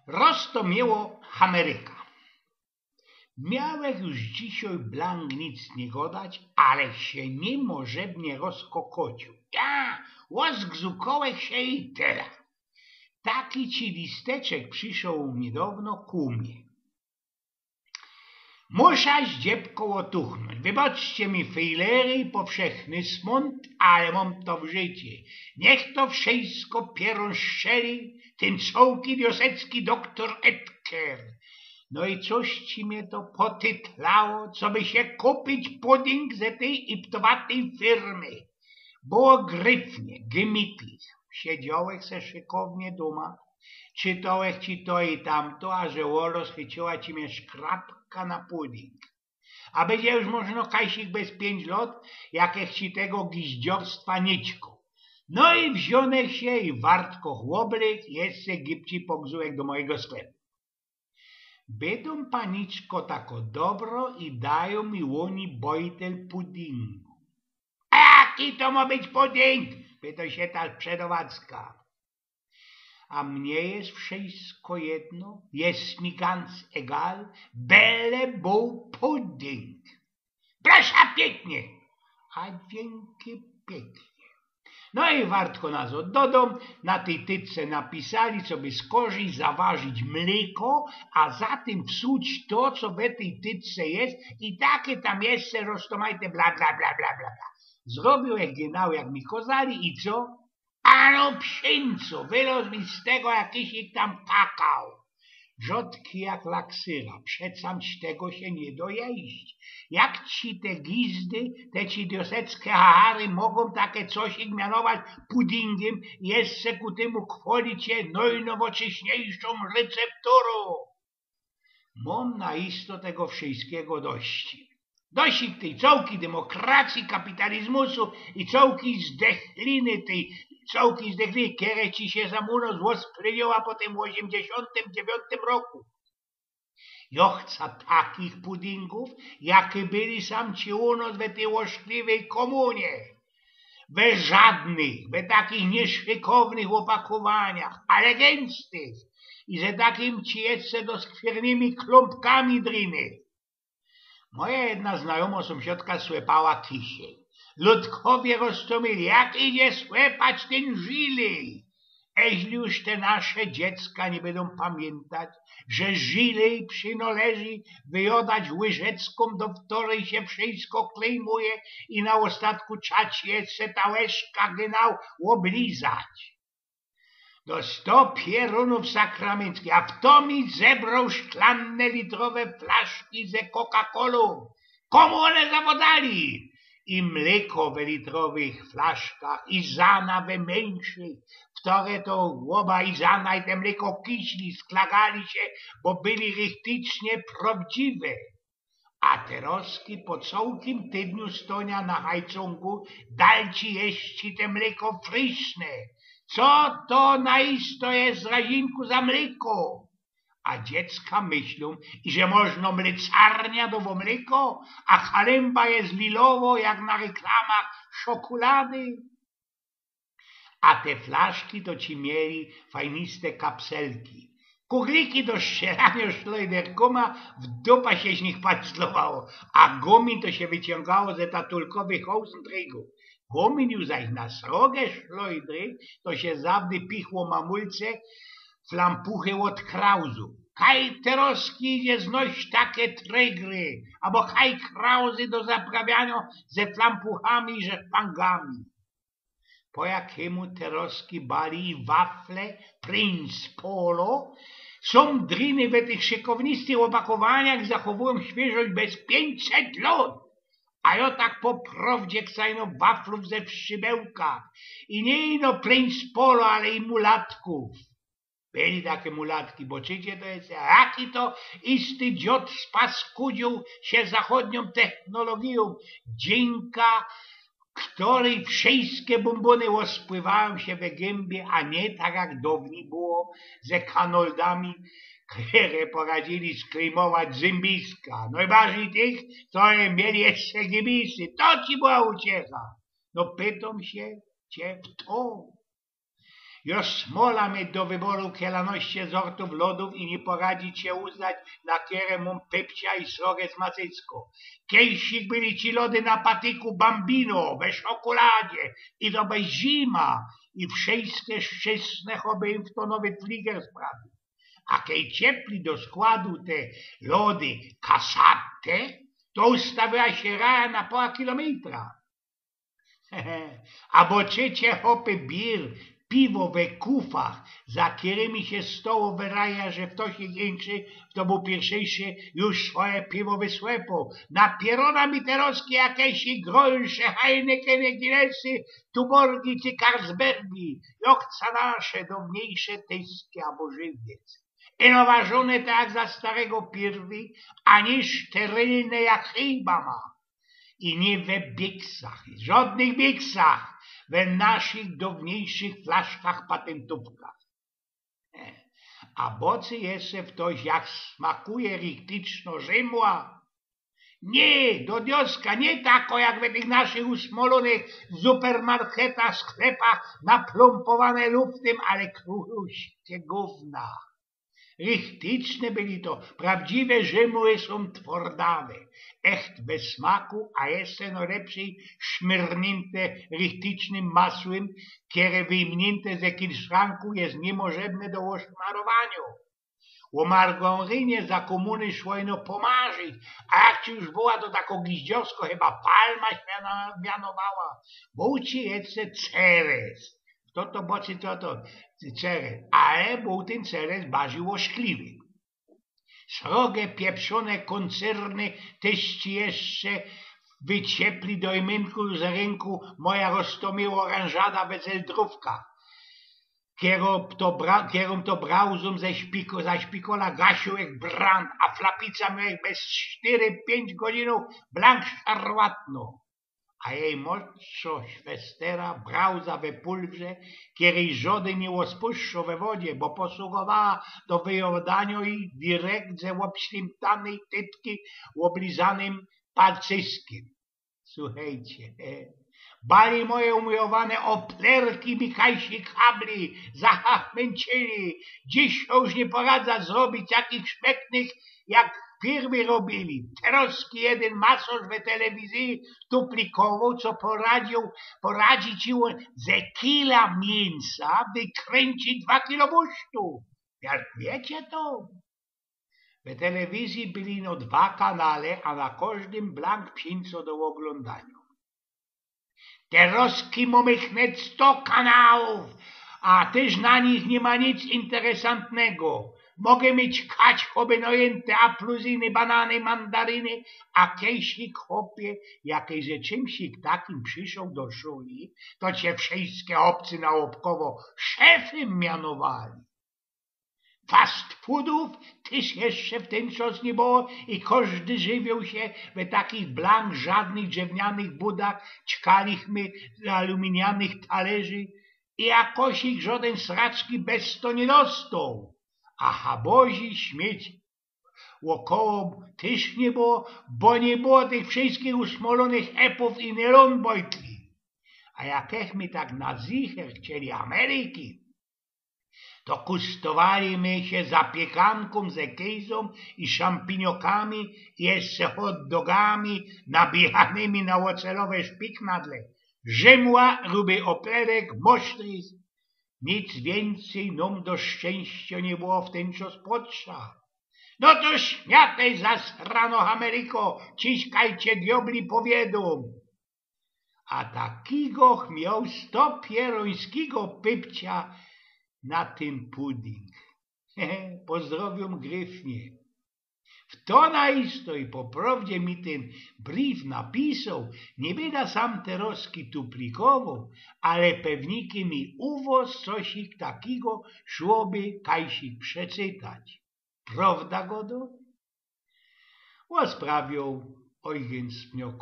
Rostomiało Ameryka. Miałech już dzisiaj blank nic nie godać, ale się niemożebnie rozkokocił. Ja łozgzukołech się i tyle. Taki ci listeczek przyszł niedawno ku mnie. Muszę dziebko otuchnąć. Wybaczcie mi fejlery i powszechny smąd, ale mam to w życie. Niech to wszystko pieron szczeli, ten cołki wiosecki doktor Edker. No i coś ci mnie to potytlało, co by się kupić pudding ze tej iptowatej firmy. Było gryfnie, gemytlich. Siedziałech se szykownie doma, czytałech ci to i tamto, a że rozchyciła ci mnie szkrapka na pudding. A będzie już można kajsik bez 5 lat, jakech ci tego gizdziorstwa nićko. No i wzionech się i wartko chłobrych, jest se gipci pogzułek do mojego sklepu. Będą paniczko tako dobro i dają mi łoni bojtel puddingu. A jaki to ma być pudding? Pyta się ta przedowadzka. A mnie jest wszystko jedno, jest mi ganz egal, byle był pudding. Proszę pięknie, a dzięki pięknie. No i wartko nas oddodą, na tej tytce napisali, co by z korzy zaważyć mleko, a za tym wsuć to, co w tej tytce jest i takie tam jeszcze roztomajte bla bla bla bla bla. Zrobił genau jak mi kozali i co? Ano pszyńco, wyloz mi z tego jakiś tam kakao. Rzodki jak laksyra, przecam z tego się nie dojeść. Jak ci te gizdy, te ci dioseckie hahary mogą takie coś mianować puddingiem i jeszcze ku temu chwalić się najnowocześniejszą recepturą? Mam na isto tego wszystkiego dość. Dość tej całki demokracji, kapitalizmusu i całki zdechliny tej całki zdechliny, które ci się za mną złospryniła po tym 89 roku. Ja chcę takich puddingów, jakie byli sam ci u nas w tej łoszkliwej komunie. We żadnych, we takich nieszykownych opakowaniach, ale gęstych i ze takim ci jeszcze doskwiernymi klumpkami driny. Moja jedna znajoma sąsiadka słepała kisiel. Ludkowie roztomili, jak idzie słepać ten żilej. Eźli już te nasze dziecka nie będą pamiętać, że żilej przynależy wyjodać łyżecką, do której się wszystko klejmuje i na ostatku czać jeszcze ta łeszka genau oblizać. Do 100 pierunów sakramenckich, a w to mi zebrał szklanne litrowe flaszki ze Coca-Colą. Komu one zawodali? I mleko w litrowych flaszkach, i zana we mniejszych, w które to łoba i zana i te mleko kiśli, sklagali się, bo byli rychtycznie prawdziwe. A teroski po całkim tydniu stonia na hajcungu dal ci jeść te mleko fryszne. Co to naisto jest z razinku za mleko? A dziecka myślą, że można mlecarnia do mleko, a halemba jest lilowo jak na reklamach szokolady. A te flaszki to ci mieli fajniste kapselki. Kugliki do ścierania szlojderkoma w dupa się z nich paclowało, a gumin to się wyciągało ze tatulkowych hołsntrygów. Gumin zaś na srogie szlojdry to się zawdy pichło mamulce flampuchy od krauzu. Kaj teroski idzie znoś takie trygry, albo kaj krauzy do zaprawiania ze flampuchami i żerpangami. Po jakiemu teroski bali i wafle, Prince Polo, są driny w tych szykownistych opakowaniach zachowują świeżość bez 500 lat. A ja tak po prawdzie ksajno waflów ze wszybełka. I nie ino Prince Polo, ale i mulatków. Byli takie mulatki, bo czycie to jest, jaki to isty dziot spaskudził się zachodnią technologią. Dzięka której wszystkie bombony rozpływają się we gębie, a nie tak jak dawniej było ze kanoldami, które poradzili sklejmować zębiska. Najbardziej tych, które mieli jeszcze gibisy. To ci była uciecha. No pytam się cię w to. Jo smola mieć do wyboru kielanoście sortów lodów i nie poradzić się uznać na kierę mum pypcia i srogec macycko. Kiejsik byli ci lody na patyku bambino, bez szokoladzie i to bez zima i wszystkie szczęsne choby im w to nowy fliger sprawił. A kiedy ciepli do składu te lody kasatę, to ustawiała się raja na pół kilometra. Albo trzecie hopy bir, piwo we kufach, za którymi się stoło wyraja, że w to się większy, to był pierwszy już swoje piwo wysłepał. Na pierona miterowskie jakieś grolsze, Heinekeny, Guinnessy, Tuborgi czy Carlsbergi, jokca nasze dawniejsze tyskie albo żywiec. Ino ważone tak za starego pierwi, ani sterylne jak chyba ma. I nie we biksach, żadnych biksach, we naszych dawniejszych flaszkach patentówkach. A bocy jeszcze w to, jak smakuje riktyczno Rzymła? Nie, do dioska, nie tako jak we tych naszych usmolonych supermarketach, sklepach naplompowane luftem, ale kruście gówna. Richtyczne byli to, prawdziwe Rzymuły są twardawe, echt bez smaku, a jeszcze no lepszej szmyrnięte richtycznym masłem, które wyjmnięte ze kilszranku jest niemożebne do oszmarowania. O margarynie za komuny szło ino pomarzyć, a jak ci już była to tako gwiździowsko, chyba palma mianowała, bo ci jeszcze ceres. To bocy to ceres, ale był ten ceres bardziej łoskliwy. Srogie, pieprzone koncerny też ci jeszcze wyciepli do imynku z rynku moja roztomiła oranżada wezeldrówka. Kierom to brauzum za szpikola gasił jak brand, a flapica miał bez 4-5 godzinów blank szarłatno. A jej mocno szwestera brauza we pulwrze, której żody nie ospuszczą we wodzie, bo posługowała do wyjadania i direkt ze obślimtanej tytki oblizanym palcyskiem. Słuchajcie, bali moje umiłowane oplerki Mikajsi kabli zachachmęcili. Dziś już nie poradza zrobić takich szpetnych, jak firmy robili. Teraz jeden masorz w telewizji tuplikował, co poradzić mu ze kila mięsa wykręcić 2 kilo busztu. Jak wiecie to? W telewizji byli no 2 kanale, a na każdym blank psińco do oglądania. Teraz mamy chnet 100 kanałów, a też na nich nie ma nic interesantnego. Mogę mieć kać choby nojęte apluzyny, banany, mandaryny, a kieślik chopie, jakiej ze czymsik takim przyszł do szuli, to cię wszystkie obcy naobkowo szefem mianowali. Fast foodów też jeszcze w ten czas nie było i każdy żywił się w takich blank żadnych drewnianych budach, ćkaliśmy z aluminianych talerzy i jakoś ich żaden sraczki bez to nie dostał. A habozi śmieci wokoło też nie było, bo nie było tych wszystkich usmolonych epów i nylonbojtli. A jakeśmy tak na zicher chcieli Ameryki, to kustowaliśmy się zapiekanką ze kejzą i szampiniokami i jeszcze hot dogami nabijanymi na ocelowe szpiknadle. Rzymła, ruby oplerek, mosztris. Nic więcej nam do szczęścia nie było w ten czas potrzeba. No to śmiatej zasrano Ameryko, ciskajcie diobli powiedzą. A takiego miał 100 pierońskiego pypcia na ten pudding. Pozdrowiam gryfnie. W to naisto i poprawdzie mi ten brief napisał, nie będę sam teroski tuplikował, ale pewniki mi uwoz cosik takiego szłoby kajsik przeczytać. Prawda, Godo? Osprawiał Eugen Smioku.